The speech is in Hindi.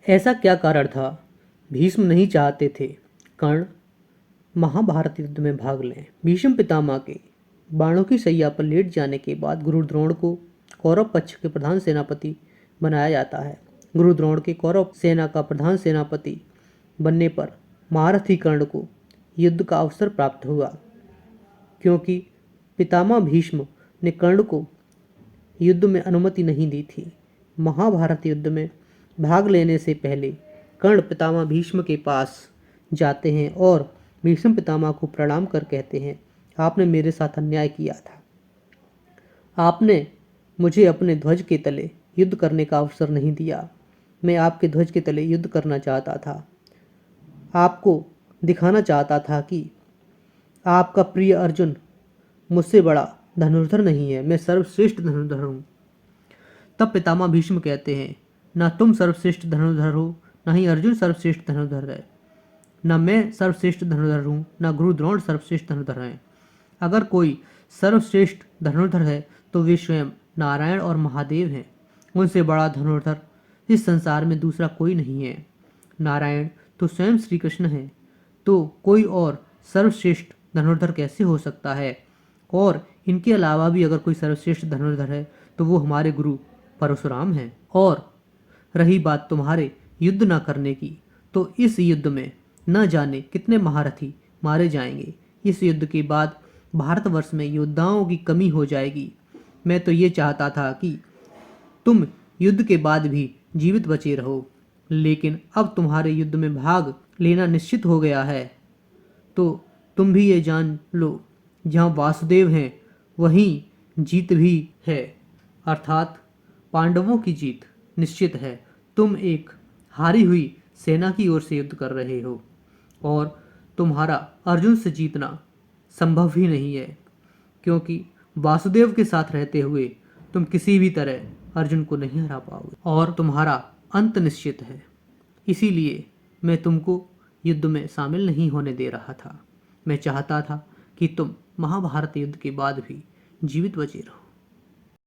ऐसा क्या कारण था? भीष्म नहीं चाहते थे कर्ण महाभारत युद्ध में भाग लें। भीष्म पितामह के बाणों की शैया पर लेट जाने के बाद गुरु द्रोण को कौरव पक्ष के प्रधान सेनापति बनाया जाता है। गुरु द्रोण के कौरव सेना का प्रधान सेनापति बनने पर महारथी कर्ण को युद्ध का अवसर प्राप्त हुआ, क्योंकि पितामह भीष्म ने कर्ण को युद्ध में अनुमति नहीं दी थी। महाभारत युद्ध में भाग लेने से पहले कर्ण पितामह भीष्म के पास जाते हैं और भीष्म पितामह को प्रणाम कर कहते हैं, आपने मेरे साथ अन्याय किया था। आपने मुझे अपने ध्वज के तले युद्ध करने का अवसर नहीं दिया। मैं आपके ध्वज के तले युद्ध करना चाहता था। आपको दिखाना चाहता था कि आपका प्रिय अर्जुन मुझसे बड़ा धनुर्धर नहीं है, मैं सर्वश्रेष्ठ धनुर्धर हूँ। तब पितामह भीष्म कहते हैं, ना तुम सर्वश्रेष्ठ धनुर्धर हो, ना ही अर्जुन सर्वश्रेष्ठ धनुर्धर है, न मैं सर्वश्रेष्ठ धनुर्धर हूँ, न गुरु द्रोण सर्वश्रेष्ठ धनुर्धर हैं। अगर कोई सर्वश्रेष्ठ धनुर्धर है तो वे स्वयं नारायण और महादेव हैं। उनसे बड़ा धनुर्धर इस संसार में दूसरा कोई नहीं है। नारायण तो स्वयं श्री कृष्ण हैं, तो कोई और सर्वश्रेष्ठ धनुर्धर कैसे हो सकता है? और इनके अलावा भी अगर कोई सर्वश्रेष्ठ धनुर्धर है तो वो हमारे गुरु परशुराम हैं। और रही बात तुम्हारे युद्ध न करने की, तो इस युद्ध में न जाने कितने महारथी मारे जाएंगे। इस युद्ध के बाद भारतवर्ष में योद्धाओं की कमी हो जाएगी। मैं तो ये चाहता था कि तुम युद्ध के बाद भी जीवित बचे रहो, लेकिन अब तुम्हारे युद्ध में भाग लेना निश्चित हो गया है, तो तुम भी ये जान लो, जहाँ वासुदेव हैं वहीं जीत भी है, अर्थात पांडवों की जीत निश्चित है। तुम एक हारी हुई सेना की ओर से युद्ध कर रहे हो और तुम्हारा अर्जुन से जीतना संभव ही नहीं है, क्योंकि वासुदेव के साथ रहते हुए तुम किसी भी तरह अर्जुन को नहीं हरा पाओगे और तुम्हारा अंत निश्चित है। इसीलिए मैं तुमको युद्ध में शामिल नहीं होने दे रहा था। मैं चाहता था कि तुम महाभारत युद्ध के बाद भी जीवित बचे रहो।